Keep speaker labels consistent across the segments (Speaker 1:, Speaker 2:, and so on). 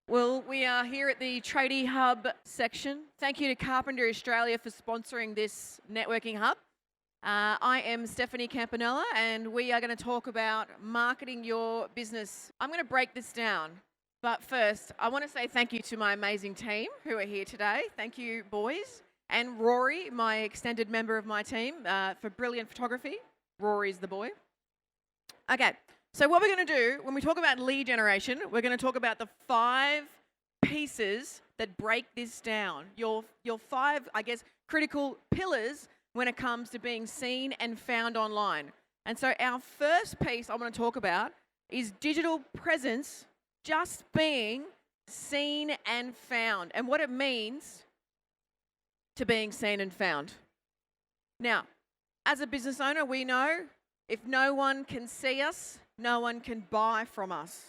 Speaker 1: Well, we are here at the Tradie HUB section. Thank you to Carpenter Australia for sponsoring this networking hub. I am Stephanie Campanella and we are going to talk about marketing your business. I'm going to break this down, but first I want to say thank you to my amazing team who are here today. Thank you, boys. And Rory, my extended member of my team, for brilliant photography. Rory's the boy. Okay. So what we're going to do, when we talk about lead generation, we're going to talk about the 5 pieces that break this down. Your 5, I guess, critical pillars when it comes to being seen and found online. And so our first piece I want to talk about is digital presence just being seen and found, and what it means to being seen and found. Now, as a business owner, we know if no one can see us, no one can buy from us.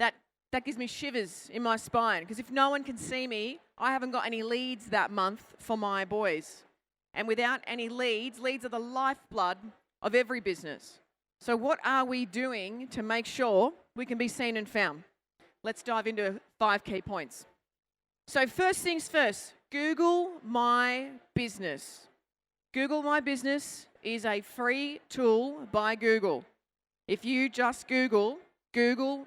Speaker 1: That gives me shivers in my spine, because if no one can see me, I haven't got any leads that month for my boys. And without any leads are the lifeblood of every business. So what are we doing to make sure we can be seen and found? Let's dive into 5 key points. So first things first, Google My Business. Google My Business is a free tool by Google. If you just Google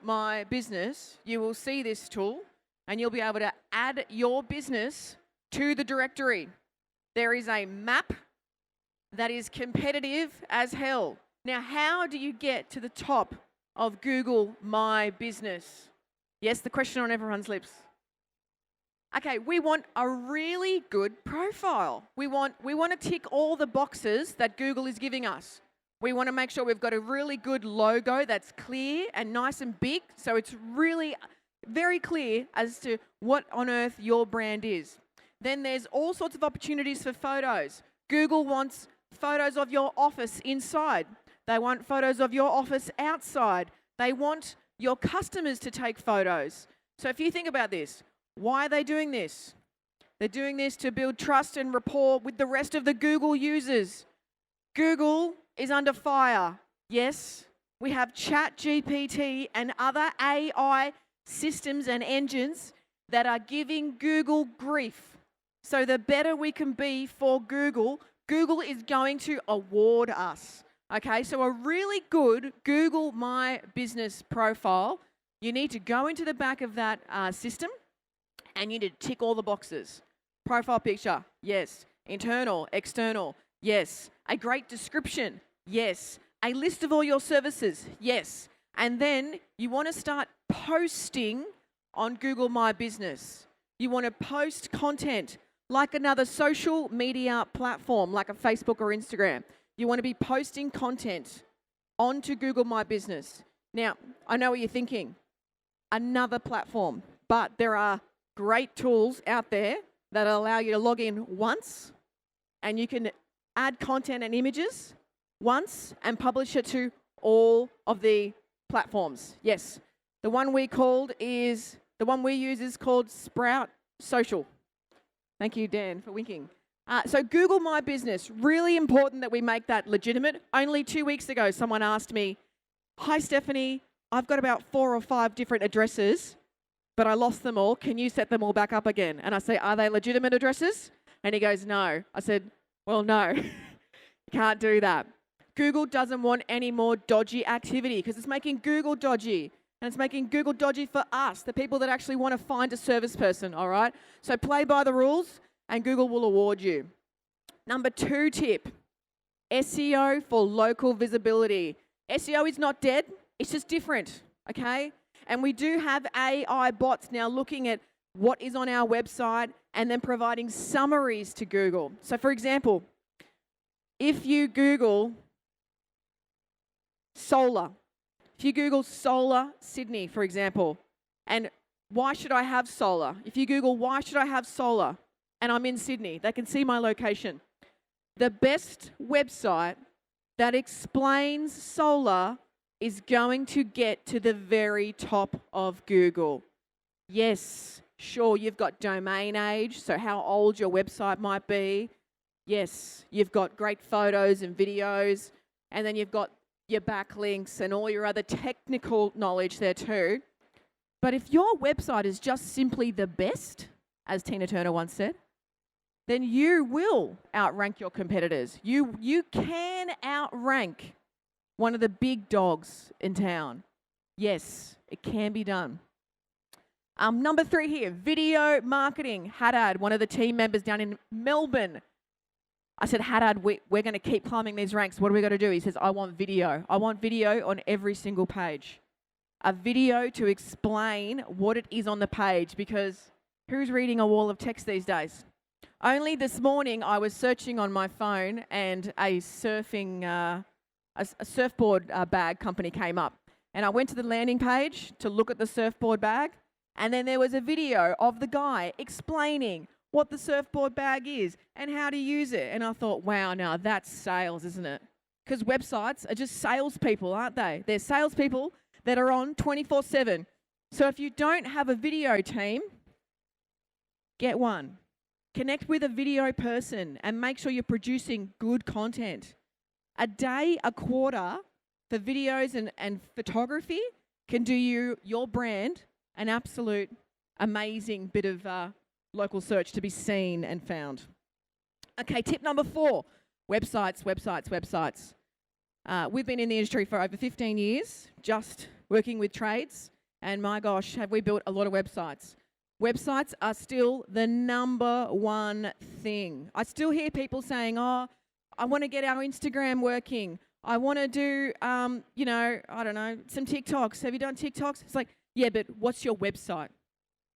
Speaker 1: My Business, you will see this tool and you'll be able to add your business to the directory. There is a map that is competitive as hell. Now, how do you get to the top of Google My Business? Yes, the question on everyone's lips. Okay, we want a really good profile. We want to tick all the boxes that Google is giving us. We want to make sure we've got a really good logo that's clear and nice and big, so it's really very clear as to what on earth your brand is. Then there's all sorts of opportunities for photos. Google wants photos of your office inside. They want photos of your office outside. They want your customers to take photos. So if you think about this, why are they doing this? They're doing this to build trust and rapport with the rest of the Google users. Google is under fire. Yes, we have ChatGPT and other AI systems and engines that are giving Google grief. So the better we can be for Google, Google is going to award us. Okay, so a really good Google My Business profile, you need to go into the back of that system and you need to tick all the boxes. Profile picture, yes. Internal, external, yes. A great description, yes. A list of all your services, yes. And then you want to start posting on Google My Business. You want to post content like another social media platform, like a Facebook or Instagram. You want to be posting content onto Google My Business. Now, I know what you're thinking. Another platform, but there are great tools out there that allow you to log in once and you can add content and images once and publish it to all of the platforms. Yes, the one we use is called Sprout Social. Thank you, Dan, for winking. So Google My Business, really important that we make that legitimate. Only 2 weeks ago, someone asked me, "Hi, Stephanie, I've got about 4 or 5 different addresses, but I lost them all. Can you set them all back up again?" And I say, "Are they legitimate addresses?" And he goes, "No." I said, "Well, no, you can't do that." Google doesn't want any more dodgy activity because it's making Google dodgy. And it's making Google dodgy for us, the people that actually want to find a service person, all right? So play by the rules and Google will award you. Number 2 tip, SEO for local visibility. SEO is not dead, it's just different, okay? And we do have AI bots now looking at what is on our website and then providing summaries to Google. So for example, if you Google solar, if you Google solar Sydney, for example, and why should I have solar? If you Google why should I have solar and I'm in Sydney, they can see my location. The best website that explains solar is going to get to the very top of Google. Yes, sure, you've got domain age, so how old your website might be. Yes, you've got great photos and videos, and then you've got your backlinks and all your other technical knowledge there too. But if your website is just simply the best, as Tina Turner once said, then you will outrank your competitors. You can outrank one of the big dogs in town. Yes, it can be done. Number 3 here, video marketing. Haddad, one of the team members down in Melbourne. I said, Haddad, we're going to keep climbing these ranks. What are we going to do? He says, I want video. I want video on every single page. A video to explain what it is on the page, because who's reading a wall of text these days? Only this morning I was searching on my phone and a surfboard bag company came up. And I went to the landing page to look at the surfboard bag, and then there was a video of the guy explaining what the surfboard bag is and how to use it. And I thought, wow, now that's sales, isn't it? Because websites are just salespeople, aren't they? They're salespeople that are on 24/7. So if you don't have a video team, get one. Connect with a video person and make sure you're producing good content. A day, a quarter for videos and photography can do your brand an absolute amazing bit of local search to be seen and found. Okay, tip number 4, websites. We've been in the industry for over 15 years, just working with trades, and my gosh, have we built a lot of websites. Websites are still the number one thing. I still hear people saying, oh, I want to get our Instagram working. I want to do, I don't know, some TikToks. Have you done TikToks? It's like, yeah, but what's your website?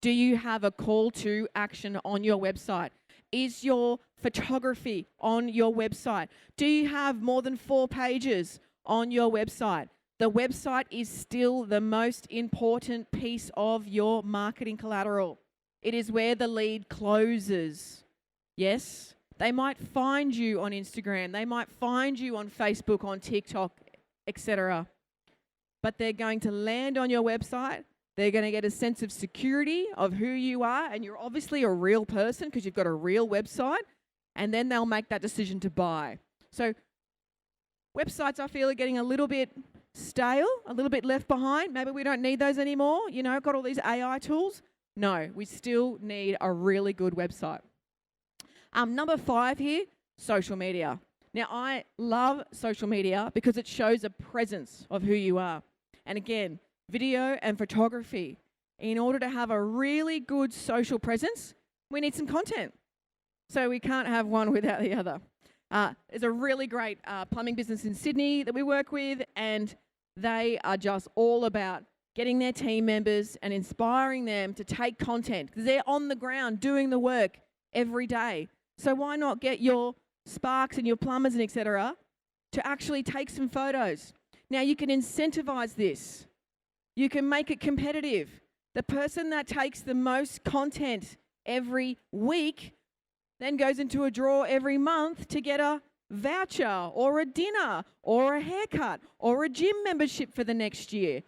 Speaker 1: Do you have a call to action on your website? Is your photography on your website? Do you have more than 4 pages on your website? The website is still the most important piece of your marketing collateral. It is where the lead closes. Yes, they might find you on Instagram. They might find you on Facebook, on TikTok, etc. But they're going to land on your website. They're going to get a sense of security of who you are, and you're obviously a real person because you've got a real website, and then they'll make that decision to buy. So websites, I feel, are getting a little bit stale, a little bit left behind. Maybe we don't need those anymore. Got all these AI tools. No, we still need a really good website. Number 5 here, social media. Now, I love social media because it shows a presence of who you are. And again, video and photography. In order to have a really good social presence, we need some content. So we can't have one without the other. There's a really great plumbing business in Sydney that we work with, and they are just all about getting their team members and inspiring them to take content, because they're on the ground doing the work every day. So why not get your sparks and your plumbers and etc. to actually take some photos? Now you can incentivize this. You can make it competitive. The person that takes the most content every week then goes into a draw every month to get a voucher or a dinner or a haircut or a gym membership for the next year.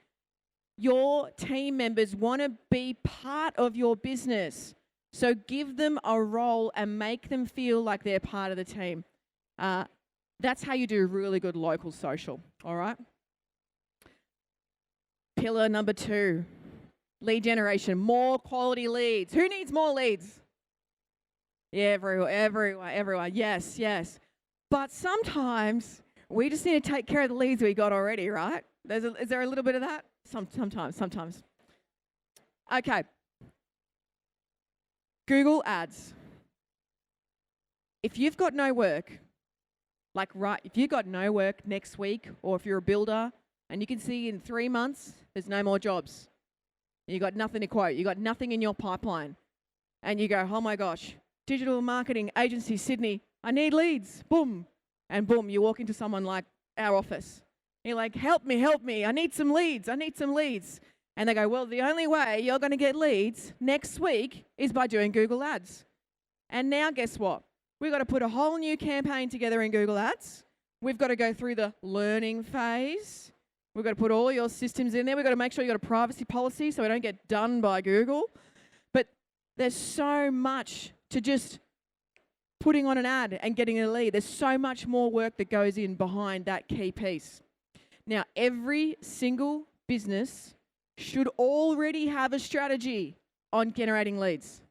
Speaker 1: Your team members want to be part of your business. So give them a role and make them feel like they're part of the team. That's how you do really good local social, all right? Pillar number 2, lead generation, more quality leads. Who needs more leads? Yeah, everyone. Yes. But sometimes we just need to take care of the leads we got already, right? Is there a little bit of that? Sometimes. Okay. Google Ads. If you've got no work, if you've got no work next week, or if you're a builder and you can see in 3 months there's no more jobs, you got nothing to quote, you got nothing in your pipeline, and you go, oh my gosh, digital marketing agency Sydney, I need leads, boom, and boom, you walk into someone like our office. You're like, help me, I need some leads. And they go, well, the only way you're going to get leads next week is by doing Google Ads. And now guess what? We've got to put a whole new campaign together in Google Ads. We've got to go through the learning phase. We've got to put all your systems in there. We've got to make sure you've got a privacy policy so we don't get done by Google. But there's so much to just putting on an ad and getting a lead. There's so much more work that goes in behind that key piece. Now, every single business should already have a strategy on generating leads.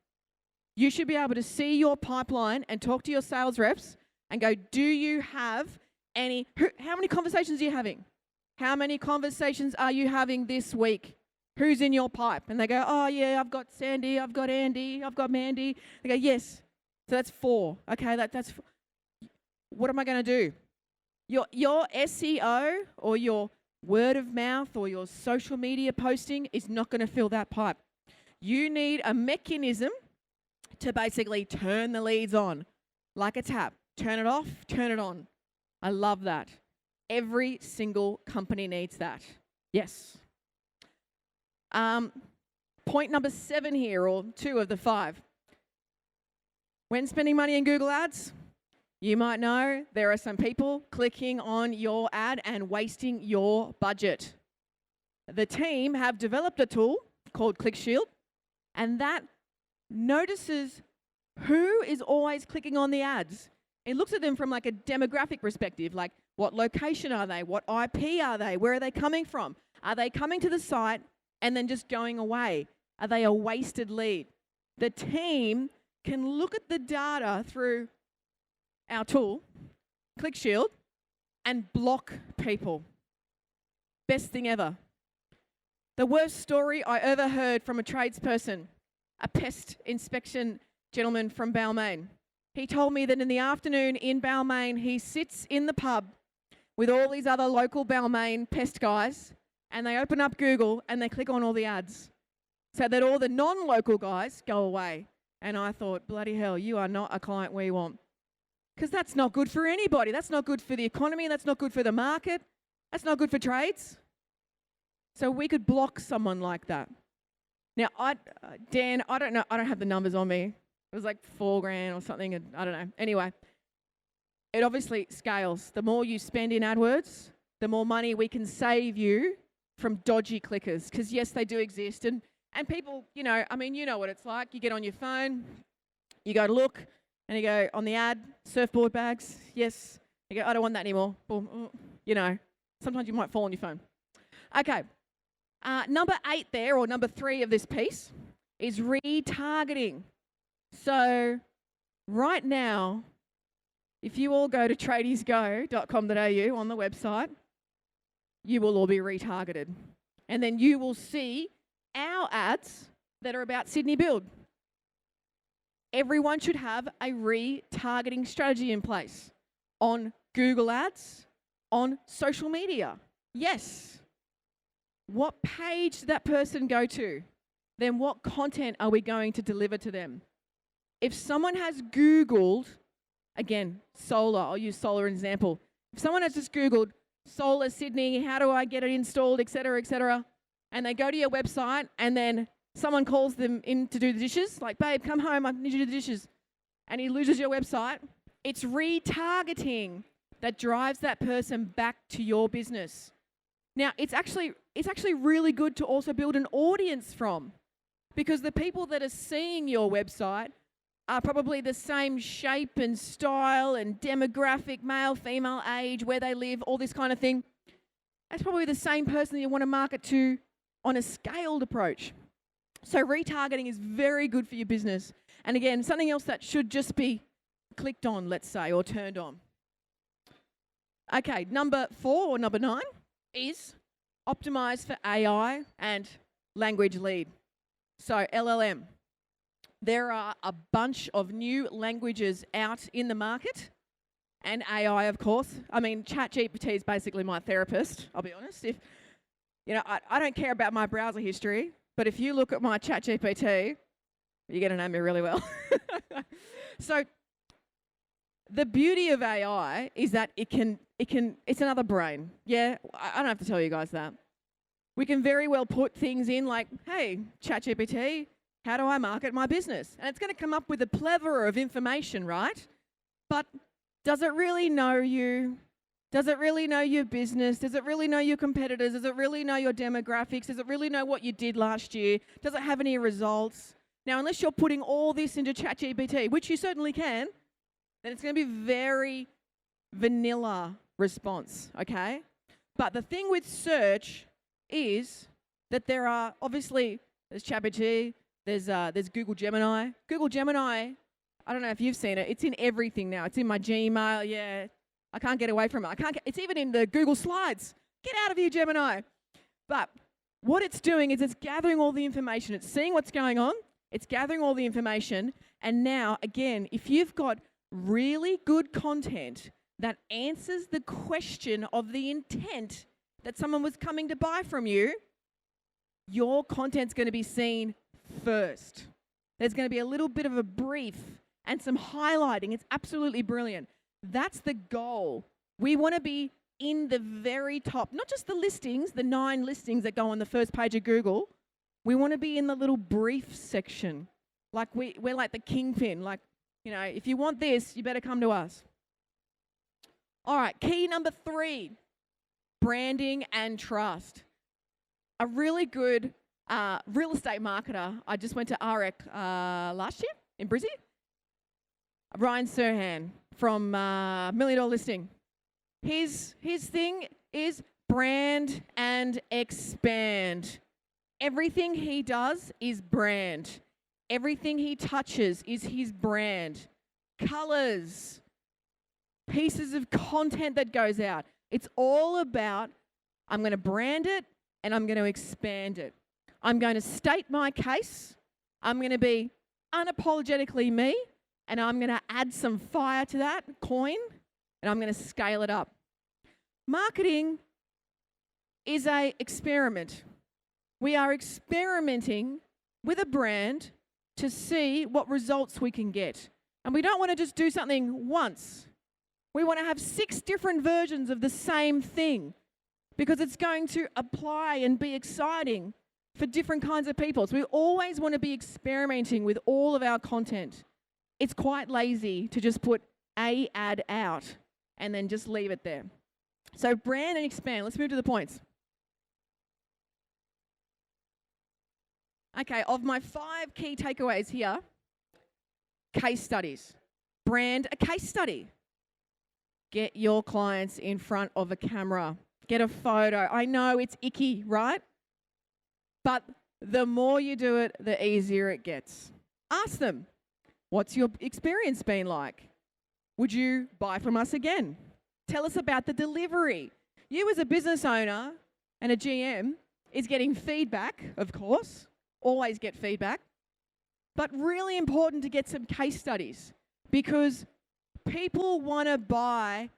Speaker 1: You should be able to see your pipeline and talk to your sales reps and go, do you have how many conversations are you having? How many conversations are you having this week? Who's in your pipe? And they go, oh yeah, I've got Sandy, I've got Andy, I've got Mandy. They go, yes. So that's 4. Okay, that's what am I going to do? Your SEO or your word of mouth or your social media posting is not going to fill that pipe. You need a mechanism to basically turn the leads on, like a tap. Turn it off, turn it on. I love that. Every single company needs that. Yes. Point number 7 here, or 2 of the 5. When spending money in Google Ads, you might know there are some people clicking on your ad and wasting your budget. The team have developed a tool called ClickShield, and that notices who is always clicking on the ads. It looks at them from like a demographic perspective, like what location are they? What IP are they? Where are they coming from? Are they coming to the site and then just going away? Are they a wasted lead? The team can look at the data through our tool, ClickShield, and block people. Best thing ever. The worst story I ever heard from a tradesperson, a pest inspection gentleman from Balmain. He told me that in the afternoon in Balmain, he sits in the pub with all these other local Balmain pest guys, and they open up Google and they click on all the ads so that all the non-local guys go away. And I thought, bloody hell, you are not a client we want. Because that's not good for anybody. That's not good for the economy. That's not good for the market. That's not good for trades. So we could block someone like that. Now, Dan, I don't know. I don't have the numbers on me. It was like $4,000 or something. And I don't know. Anyway, it obviously scales. The more you spend in AdWords, the more money we can save you from dodgy clickers. Because yes, they do exist. And people, you know what it's like. You get on your phone, you go to look, and you go on the ad, surfboard bags, yes. You go, I don't want that anymore. Boom, sometimes you might fall on your phone. Okay, number 8 there, or number 3 of this piece, is retargeting. So right now, if you all go to tradiesgo.com.au on the website, you will all be retargeted. And then you will see our ads that are about Sydney Build. Everyone should have a retargeting strategy in place on Google Ads, on social media. Yes. What page did that person go to? Then what content are we going to deliver to them? If someone has Googled, again, solar, I'll use solar as an example. If someone has just Googled solar Sydney, how do I get it installed, et cetera, and they go to your website and then someone calls them in to do the dishes, like, babe, come home, I need you to do the dishes, and he loses your website, it's retargeting that drives that person back to your business. Now, it's actually really good to also build an audience from, because the people that are seeing your website are probably the same shape and style and demographic, male, female, age, where they live, all this kind of thing. That's probably the same person that you want to market to on a scaled approach. So retargeting is very good for your business. And again, something else that should just be clicked on, let's say, or turned on. Okay, number 4 or number 9 is optimize for AI and language lead. So LLM. There are a bunch of new languages out in the market, and AI, of course. I mean, ChatGPT is basically my therapist, I'll be honest. If I don't care about my browser history, but if you look at my ChatGPT, you're going to know me really well. So the beauty of AI is that it's another brain. Yeah, I don't have to tell you guys that. We can very well put things in like, hey, ChatGPT, how do I market my business? And it's going to come up with a plethora of information, right? But does it really know you? Does it really know your business? Does it really know your competitors? Does it really know your demographics? Does it really know what you did last year? Does it have any results? Now, unless you're putting all this into ChatGPT, which you certainly can, then it's going to be very vanilla response, okay? But the thing with search is that there are, obviously, there's ChatGPT, there's Google Gemini. Google Gemini, I don't know if you've seen it, it's in everything now. It's in my Gmail, yeah. I can't get away from it. It's even in the Google Slides. Get out of here, Gemini. But what it's doing is it's gathering all the information. It's seeing what's going on. It's gathering all the information. And now, again, if you've got really good content that answers the question of the intent that someone was coming to buy from you, your content's going to be seen first. There's going to be a little bit of a brief and some highlighting. It's absolutely brilliant. That's the goal. We want to be in the very top, not just the listings, the 9 listings that go on the first page of Google. We want to be in the little brief section. Like we're like the kingpin. Like, you know, if you want this, you better come to us. All right, key number 3, branding and trust. A really good real estate marketer, I just went to REC last year in Brizzy, Ryan Serhan from $1 Million Listing. His thing is brand and expand. Everything he does is brand. Everything he touches is his brand. Colors, pieces of content that goes out. It's all about, I'm going to brand it and I'm going to expand it. I'm going to state my case. I'm going to be unapologetically me, and I'm going to add some fire to that coin, and I'm going to scale it up. Marketing is an experiment. We are experimenting with a brand to see what results we can get. And we don't want to just do something once. We want to have 6 different versions of the same thing because it's going to apply and be exciting for different kinds of people. So we always want to be experimenting with all of our content. It's quite lazy to just put a ad out and then just leave it there. So brand and expand. Let's move to the points. Okay, of my 5 key takeaways here, case studies. Brand a case study. Get your clients in front of a camera. Get a photo. I know it's icky, right? But the more you do it, the easier it gets. Ask them, what's your experience been like? Would you buy from us again? Tell us about the delivery. You as a business owner and a GM is getting feedback, of course. Always get feedback. But really important to get some case studies because people want to buy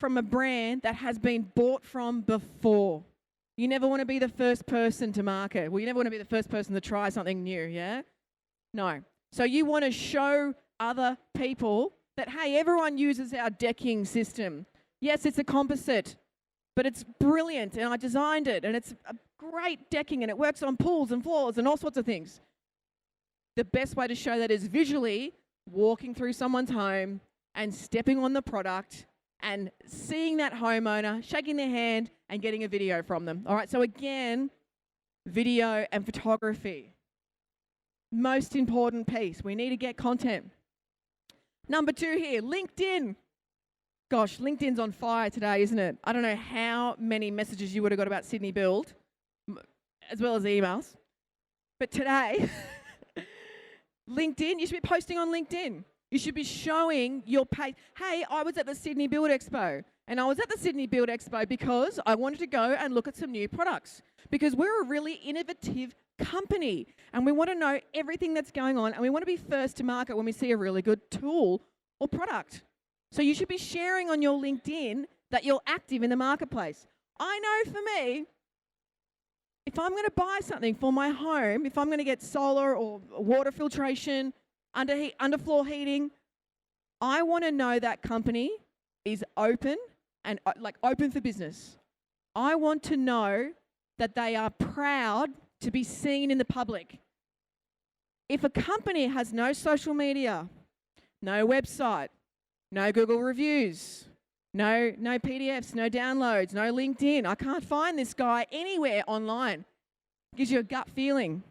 Speaker 1: from a brand that has been bought from before. You never want to be the first person to market. Well, you never want to be the first person to try something new, yeah? No. So you want to show other people that, hey, everyone uses our decking system. Yes, it's a composite, but it's brilliant, and I designed it, and it's a great decking, and it works on pools and floors and all sorts of things. The best way to show that is visually walking through someone's home and stepping on the product and seeing that homeowner, shaking their hand, and getting a video from them. All right, so again, video and photography. Most important piece. We need to get content. Number 2 here, LinkedIn. Gosh, LinkedIn's on fire today, isn't it? I don't know how many messages you would have got about Sydney Build, as well as emails. But today, LinkedIn, you should be posting on LinkedIn. You should be showing your page. Hey, I was at the Sydney Build Expo. And I was at the Sydney Build Expo because I wanted to go and look at some new products. Because we're a really innovative company. And we want to know everything that's going on. And we want to be first to market when we see a really good tool or product. So you should be sharing on your LinkedIn that you're active in the marketplace. I know for me, if I'm going to buy something for my home, if I'm going to get solar or water filtration, underfloor heating, I want to know that company is open and open for business. I want to know that they are proud to be seen in the public. If a company has no social media, no website, no Google reviews, no PDFs, no downloads, no LinkedIn, I can't find this guy anywhere online. Gives you a gut feeling.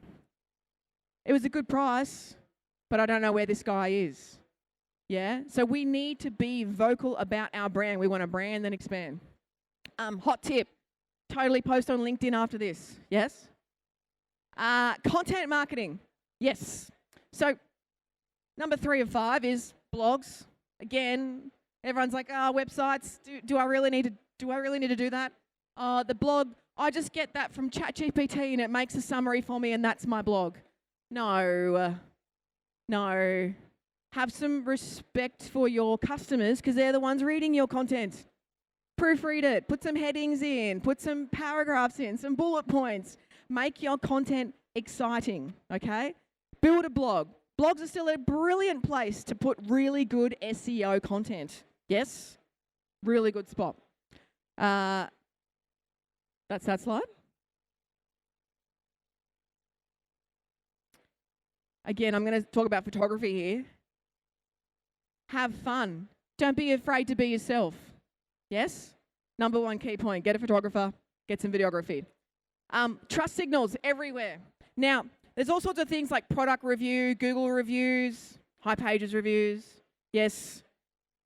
Speaker 1: It was a good price, but I don't know where this guy is. Yeah? So we need to be vocal about our brand. We want to brand and expand. Hot tip. totally post on LinkedIn after this. Yes? Content marketing. Yes. So number 3 of 5 is blogs. Again, everyone's like, websites. Do I really need to do that? The blog, I just get that from ChatGPT and it makes a summary for me and that's my blog. No. Have some respect for your customers because they're the ones reading your content. Proofread it. Put some headings in. Put some paragraphs in. Some bullet points. Make your content exciting, okay? Build a blog. Blogs are still a brilliant place to put really good SEO content. Yes? Really good spot. That's that slide. Again, I'm going to talk about photography here. Have fun. Don't be afraid to be yourself. Yes? Number 1 key point, get a photographer, get some videography. Trust signals everywhere. Now, there's all sorts of things like product review, Google reviews, High Pages reviews. Yes.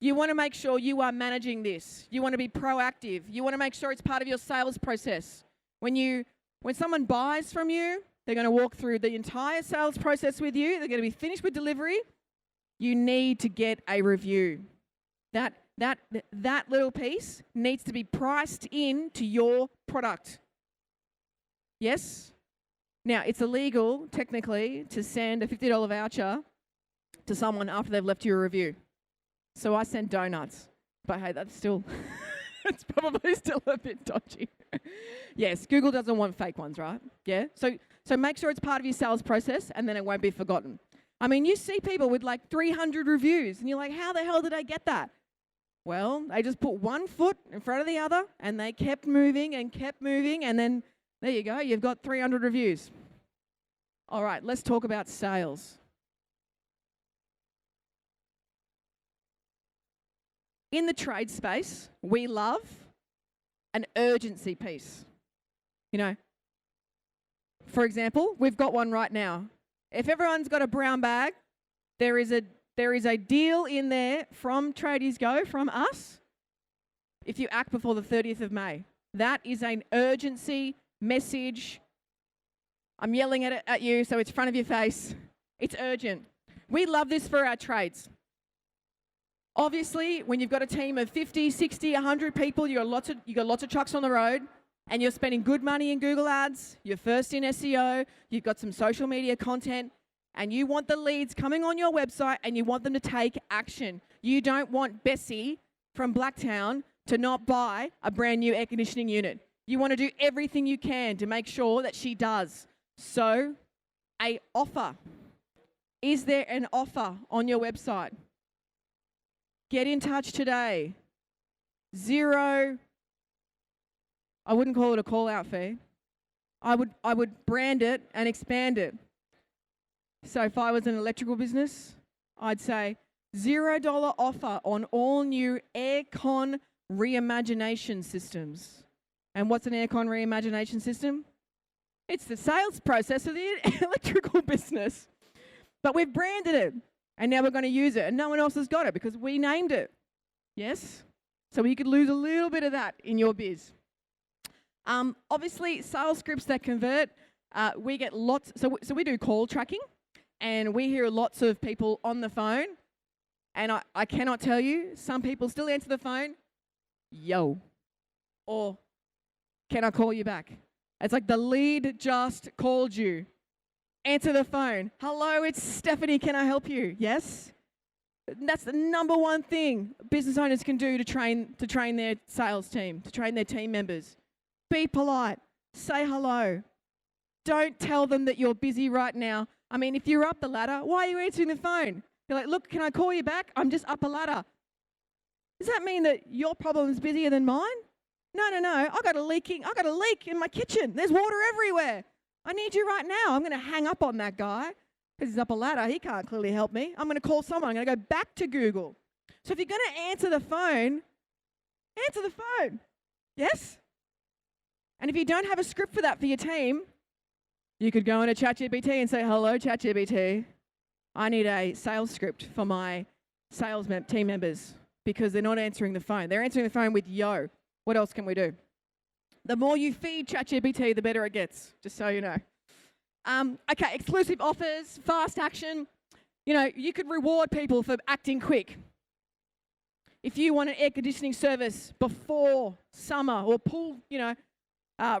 Speaker 1: You want to make sure you are managing this. You want to be proactive. You want to make sure it's part of your sales process. When someone buys from you, they're going to walk through the entire sales process with you. They're going to be finished with delivery. You need to get a review. That little piece needs to be priced into your product. Yes? Now, it's illegal, technically, to send a $50 voucher to someone after they've left you a review. So I send donuts. But hey, that's still, it's probably still a bit dodgy. Yes, Google doesn't want fake ones, right? Yeah? So make sure it's part of your sales process and then it won't be forgotten. I mean, you see people with like 300 reviews and you're like, how the hell did I get that? Well, they just put one foot in front of the other and they kept moving and then there you go, you've got 300 reviews. All right, let's talk about sales. In the trade space, we love an urgency piece. You know, for example, we've got one right now. If everyone's got a brown bag, there is a deal in there from Tradies Go, from us, if you act before the 30th of May. That is an urgency message. I'm yelling at you, so it's in front of your face. It's urgent. We love this for our trades. Obviously, when you've got a team of 50, 60, 100 people, you got lots of trucks on the road, and you're spending good money in Google Ads, you're first in SEO, you've got some social media content, and you want the leads coming on your website and you want them to take action. You don't want Bessie from Blacktown to not buy a brand new air conditioning unit. You want to do everything you can to make sure that she does. So, an offer. Is there an offer on your website? Get in touch today. 0, I wouldn't call it a call out fee. I would brand it and expand it. So if I was an electrical business, I'd say $0 offer on all new aircon reimagination systems. And what's an aircon reimagination system? It's the sales process of the electrical business. But we've branded it, and now we're going to use it, and no one else has got it because we named it. Yes? So you could lose a little bit of that in your biz. Obviously, sales scripts that convert, we get lots. So we do call tracking, and we hear lots of people on the phone, and I cannot tell you, some people still answer the phone, yo, or can I call you back? It's like the lead just called you. Answer the phone. Hello, it's Stephanie. Can I help you? Yes? That's the number one thing business owners can do to train their sales team, to train their team members. Be polite. Say hello. Don't tell them that you're busy right now. I mean, if you're up the ladder, why are you answering the phone? You're like, look, can I call you back? I'm just up a ladder. Does that mean that your problem is busier than mine? No. I got a leak in my kitchen. There's water everywhere. I need you right now. I'm going to hang up on that guy because he's up a ladder. He can't clearly help me. I'm going to call someone. I'm going to go back to Google. So if you're going to answer the phone. Yes? And if you don't have a script for that for your team, you could go into ChatGPT and say, hello, ChatGPT. I need a sales script for my sales team members because they're not answering the phone. They're answering the phone with yo. What else can we do? The more you feed ChatGPT, the better it gets, just so you know. Okay, exclusive offers, fast action. You know, you could reward people for acting quick. If you want an air conditioning service before summer or pool, you know,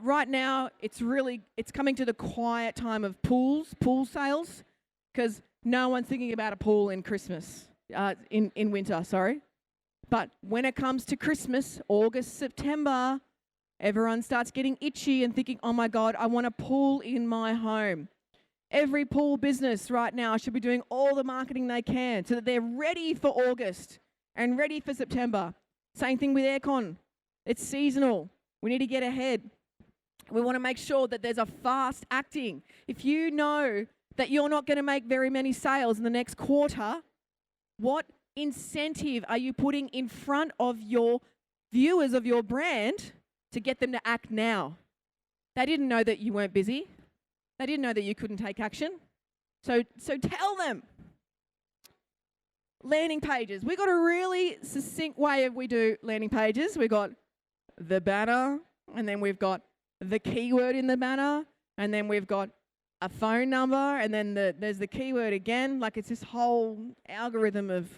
Speaker 1: right now it's coming to the quiet time of pool sales, because no one's thinking about a pool in in winter, sorry. But when it comes to Christmas, August, September, everyone starts getting itchy and thinking, oh my God, I want a pool in my home. Every pool business right now should be doing all the marketing they can so that they're ready for August and ready for September. Same thing with aircon. It's seasonal. We need to get ahead. We want to make sure that there's a fast acting. If you know that you're not going to make very many sales in the next quarter, what incentive are you putting in front of your viewers of your brand to get them to act now? They didn't know that you weren't busy. They didn't know that you couldn't take action. So tell them. Landing pages. We've got a really succinct way of we do landing pages. We've got the banner, and then we've got the keyword in the banner, and then we've got a phone number, and then there's the keyword again. Like, it's this whole algorithm of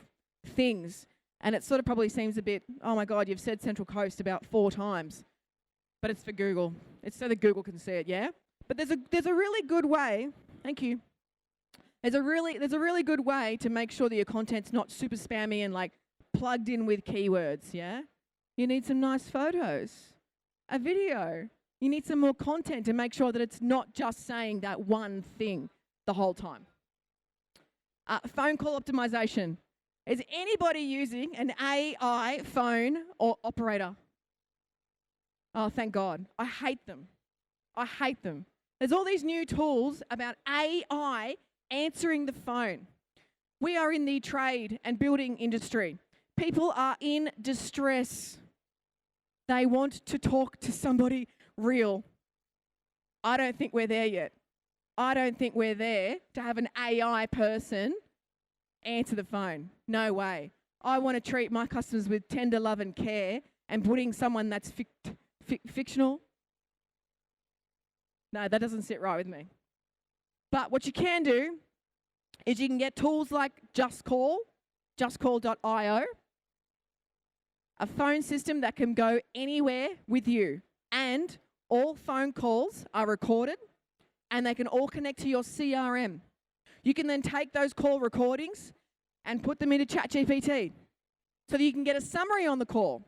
Speaker 1: things. And it sort of probably seems a bit, oh my God, you've said Central Coast about 4 times. But it's for Google. It's so that Google can see it, yeah? But there's a really good way, thank you. There's a really good way to make sure that your content's not super spammy and like plugged in with keywords, yeah? You need some nice photos, a video. You need some more content to make sure that it's not just saying that one thing the whole time. Phone call optimization. Is anybody using an AI phone or operator? Oh, thank God. I hate them. I hate them. There's all these new tools about AI answering the phone. We are in the trade and building industry. People are in distress. They want to talk to somebody real. I don't think we're there yet. I don't think we're there to have an AI person answer the phone. No way. I want to treat my customers with tender love and care, and putting someone that's fictional. No, that doesn't sit right with me. But what you can do is you can get tools like justcall.io, a phone system that can go anywhere with you, and all phone calls are recorded and they can all connect to your CRM. You can then take those call recordings and put them into ChatGPT so that you can get a summary on the call.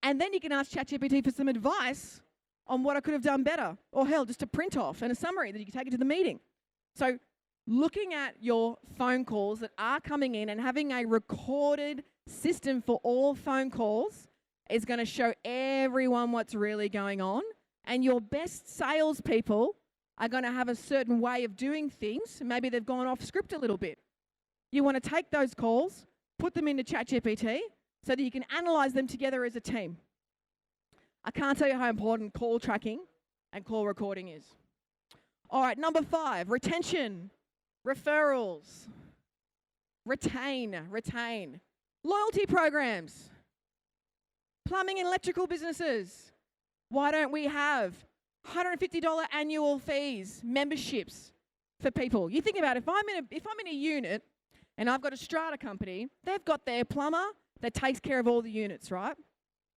Speaker 1: And then you can ask ChatGPT for some advice on what I could have done better, or hell, just a print off and a summary that you can take into the meeting. So looking at your phone calls that are coming in and having a recorded system for all phone calls is going to show everyone what's really going on. And your best salespeople are going to have a certain way of doing things. Maybe they've gone off script a little bit. You want to take those calls, put them into ChatGPT so that you can analyze them together as a team. I can't tell you how important call tracking and call recording is. All right, number 5, retention, referrals, retain. Loyalty programs, plumbing and electrical businesses. Why don't we have $150 annual fees, memberships for people? You think about it, if I'm in a unit and I've got a strata company, they've got their plumber that takes care of all the units, right?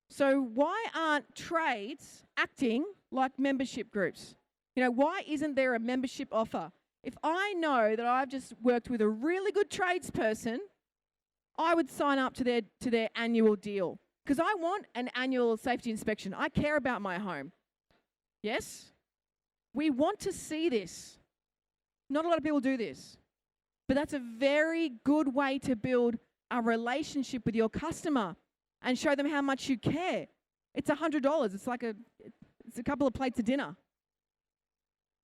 Speaker 1: So why aren't trades acting like membership groups? You know, why isn't there a membership offer? If I know that I've just worked with a really good tradesperson, I would sign up to their annual deal, because I want an annual safety inspection. I care about my home. Yes? We want to see this. Not a lot of people do this. But that's a very good way to build a relationship with your customer and show them how much you care. It's $100. It's like it's a couple of plates of dinner.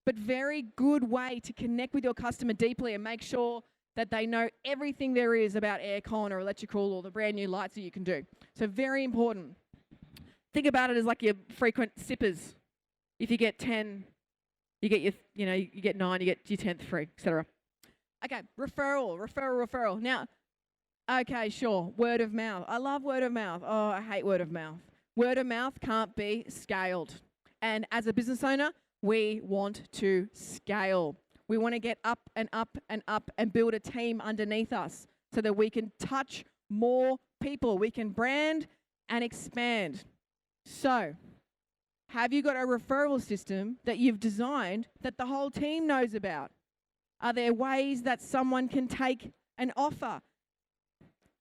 Speaker 1: But very good way to connect with your customer deeply and make sure that they know everything there is about aircon or electrical or the brand new lights that you can do. So very important. Think about it as like your frequent sippers. If you get 10, you get you get 9, you get your 10th free, etc. Okay, referral. Now, okay, sure, word of mouth. I love word of mouth. Oh, I hate word of mouth. Word of mouth can't be scaled. And as a business owner, we want to scale. We want to get up and up and up and build a team underneath us so that we can touch more people. We can brand and expand. So, have you got a referral system that you've designed that the whole team knows about? Are there ways that someone can take an offer?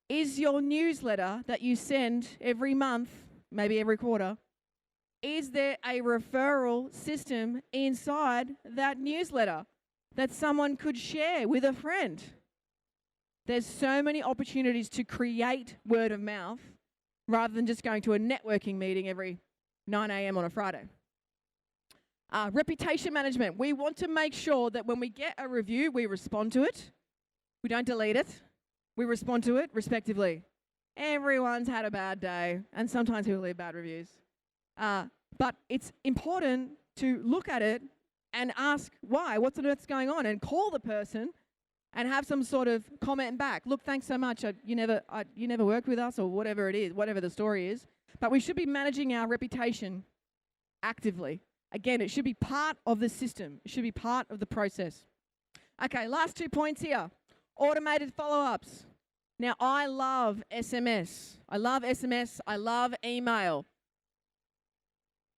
Speaker 1: Is your newsletter that you send every month, maybe every quarter, is there a referral system inside that newsletter that someone could share with a friend? There's so many opportunities to create word of mouth rather than just going to a networking meeting every 9 a.m. on a Friday. Reputation management. We want to make sure that when we get a review, we respond to it. We don't delete it. We respond to it respectively. Everyone's had a bad day, and sometimes people leave bad reviews. But it's important to look at it and ask why, what's on earth's going on, and call the person and have some sort of comment back. Look, thanks so much. You never worked with us, or whatever it is, whatever the story is. But we should be managing our reputation actively. Again, it should be part of the system. It should be part of the process. Okay, last 2 points here. Automated follow-ups. Now, I love SMS. I love SMS. I love email.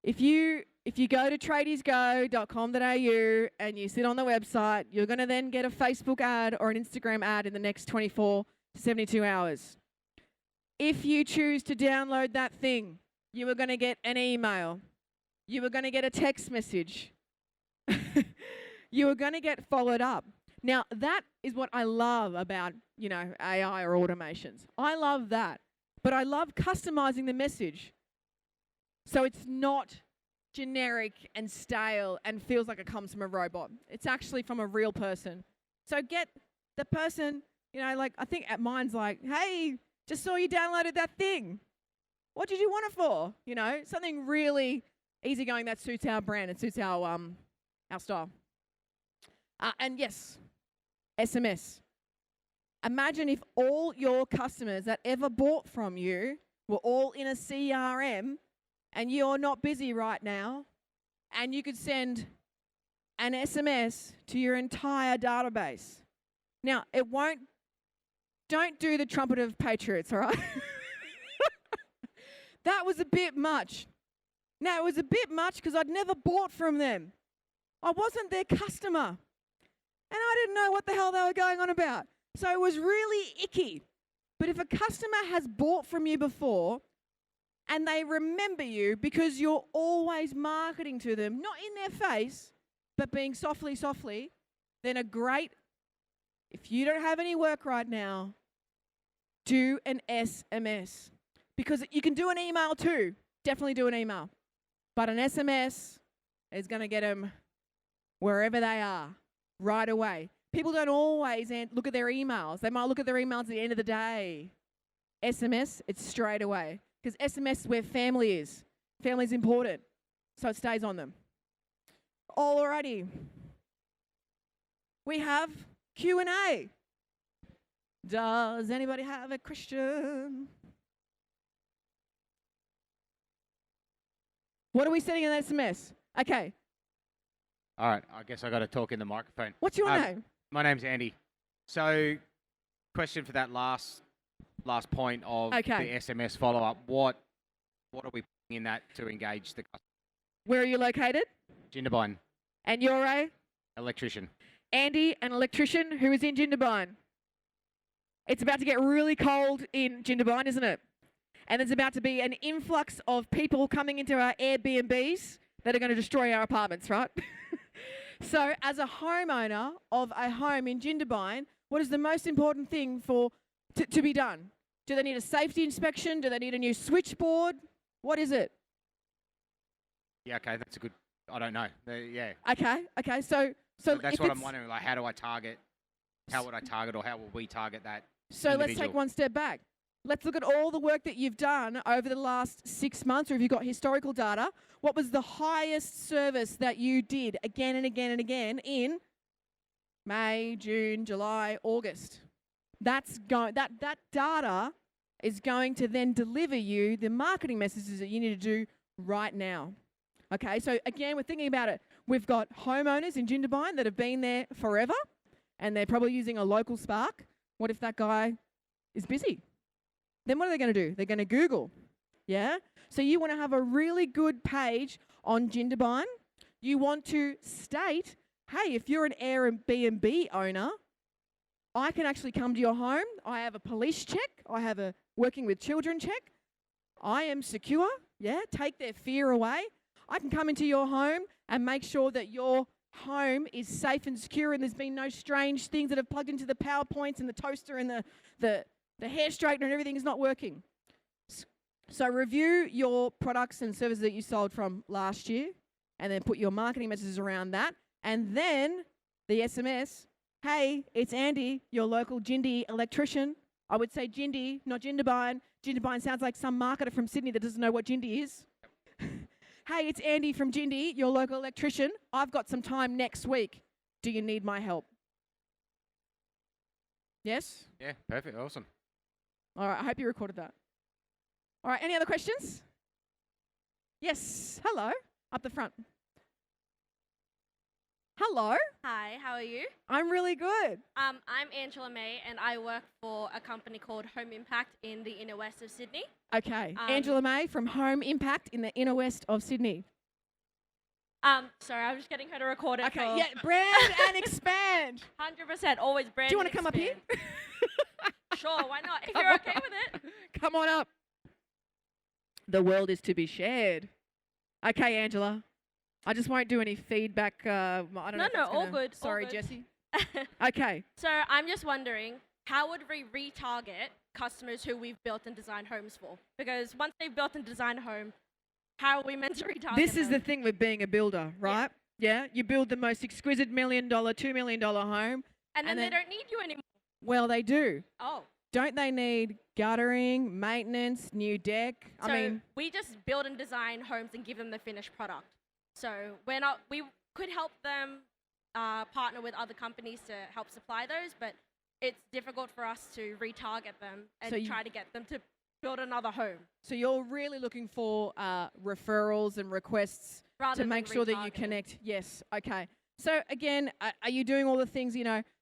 Speaker 1: If you go to tradiesgo.com.au and you sit on the website, you're going to then get a Facebook ad or an Instagram ad in the next 24 to 72 hours. If you choose to download that thing, you are going to get an email. You are going to get a text message. You are going to get followed up. Now, that is what I love about, AI or automations. I love that. But I love customizing the message so it's not generic and stale and feels like it comes from a robot. It's actually from a real person. So get the person, I think at mine's like, hey, just saw you downloaded that thing. What did you want it for? Something really easygoing that suits our brand and suits our style. And yes, SMS. Imagine if all your customers that ever bought from you were all in a CRM and you're not busy right now, and you could send an SMS to your entire database. Now, don't do the trumpet of patriots, all right? That was a bit much. Now, it was a bit much because I'd never bought from them. I wasn't their customer. And I didn't know what the hell they were going on about. So it was really icky. But if a customer has bought from you before and they remember you because you're always marketing to them, not in their face, but being softly, then if you don't have any work right now, do an SMS. Because you can do an email too. Definitely do an email. But an SMS is going to get them wherever they are right away. People don't always look at their emails. They might look at their emails at the end of the day. SMS, it's straight away. Because SMS is where family is. Family's important. So it stays on them. Alrighty. We have Q&A. Does anybody have a question? What are we sending in SMS? Okay.
Speaker 2: All right, I guess I got to talk in the microphone.
Speaker 1: What's your name?
Speaker 2: My name's Andy. So, question for that last point of the SMS follow-up. What are we putting in that to engage the customer?
Speaker 1: Where are you located?
Speaker 2: Jindabyne.
Speaker 1: And you're a?
Speaker 2: Electrician.
Speaker 1: Andy, an electrician who is in Jindabyne. It's about to get really cold in Jindabyne, isn't it? And there's about to be an influx of people coming into our Airbnbs that are going to destroy our apartments, right? So as a homeowner of a home in Jindabyne, what is the most important thing to be done? Do they need a safety inspection? Do they need a new switchboard? What is it?
Speaker 2: Yeah, okay, that's a good, I don't know. Yeah.
Speaker 1: Okay, so
Speaker 2: that's what I'm wondering, like, how would I target, or how will we target that
Speaker 1: So
Speaker 2: individual?
Speaker 1: Let's take one step back. Let's look at all the work that you've done over the last 6 months, or if you've got historical data. What was the highest service that you did again and again and again in May, June, July, August? That data is going to then deliver you the marketing messages that you need to do right now. Okay, so again, we're thinking about it. We've got homeowners in Jindabyne that have been there forever, and they're probably using a local spark. What if that guy is busy? Then what are they going to do? They're going to Google. Yeah? So you want to have a really good page on Jindabyne. You want to state, hey, if you're an Airbnb owner, I can actually come to your home. I have a police check. I have a working with children check. I am secure. Yeah, take their fear away. I can come into your home and make sure that your home is safe and secure and there's been no strange things that have plugged into the power points and the toaster and the hair straightener and everything is not working. So review your products and services that you sold from last year and then put your marketing messages around that. And then the SMS, hey, it's Andy, your local Jindy electrician. I would say Jindy, not Jindabyne. Jindabyne sounds like some marketer from Sydney that doesn't know what Jindy is. Hey, it's Andy from Jindy, your local electrician. I've got some time next week. Do you need my help? Yes?
Speaker 2: Yeah, perfect. Awesome.
Speaker 1: All right, I hope you recorded that. All right, any other questions? Yes, hello, up the front. Hello.
Speaker 3: Hi, how are you?
Speaker 1: I'm really good.
Speaker 3: I'm Angela May, and I work for a company called Home Impact in the inner west of Sydney.
Speaker 1: Okay, Angela May from Home Impact in the inner west of Sydney.
Speaker 3: Sorry, I'm just getting her to record it.
Speaker 1: Okay, yeah, brand and expand.
Speaker 3: 100%, always brand.
Speaker 1: Do you want to come up here?
Speaker 3: Sure, why not? If you're okay with it.
Speaker 1: Come on up. The world is to be shared. Okay, Angela. I just won't do any feedback. I don't know.
Speaker 3: No, all good.
Speaker 1: Sorry,
Speaker 3: all good.
Speaker 1: Jessie. Okay.
Speaker 3: So I'm just wondering, how would we retarget customers who we've built and designed homes for? Because once they've built and designed a home, how are we meant to retarget
Speaker 1: This is
Speaker 3: them?
Speaker 1: the thing with being a builder, right? Yeah. You build the most exquisite $1 million, $2 million home.
Speaker 3: And then they don't need you anymore.
Speaker 1: Well, they do.
Speaker 3: Oh.
Speaker 1: Don't they need guttering, maintenance, new deck?
Speaker 3: So
Speaker 1: I mean,
Speaker 3: we just build and design homes and give them the finished product. So we could help them partner with other companies to help supply those, but it's difficult for us to retarget them and try to get them to build another home.
Speaker 1: So you're really looking for referrals and requests
Speaker 3: Rather
Speaker 1: to make sure that you connect. Yes. Okay. So again, are you doing all the things,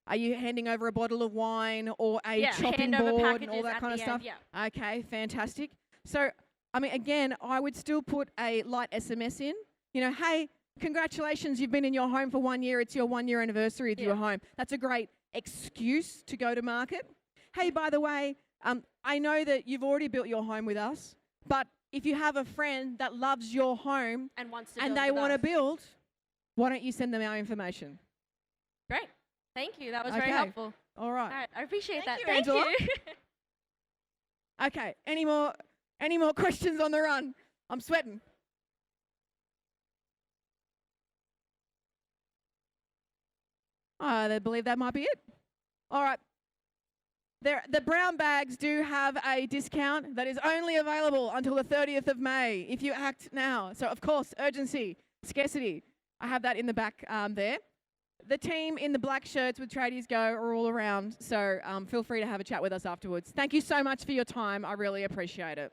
Speaker 1: are you handing over a bottle of wine or a chopping board and all that kind of stuff?
Speaker 3: Yeah.
Speaker 1: Okay, fantastic. So, I mean, again, I would still put a light SMS in. Hey, congratulations, you've been in your home for 1 year. It's your 1 year anniversary of your home. That's a great excuse to go to market. Hey, by the way, I know that you've already built your home with us, but if you have a friend that loves your home
Speaker 3: and wants to
Speaker 1: and they want to build, why don't you send them our information?
Speaker 3: Great. Thank you. That was very helpful.
Speaker 1: All right.
Speaker 3: All right. I appreciate that.
Speaker 1: Thank you, Angela.
Speaker 3: you.
Speaker 1: Okay. Any more questions on the run? I'm sweating. I believe that might be it. All right. The brown bags do have a discount that is only available until the 30th of May if you act now. So, of course, urgency, scarcity. I have that in the back there. The team in the black shirts with Tradies Go are all around, so feel free to have a chat with us afterwards. Thank you so much for your time. I really appreciate it.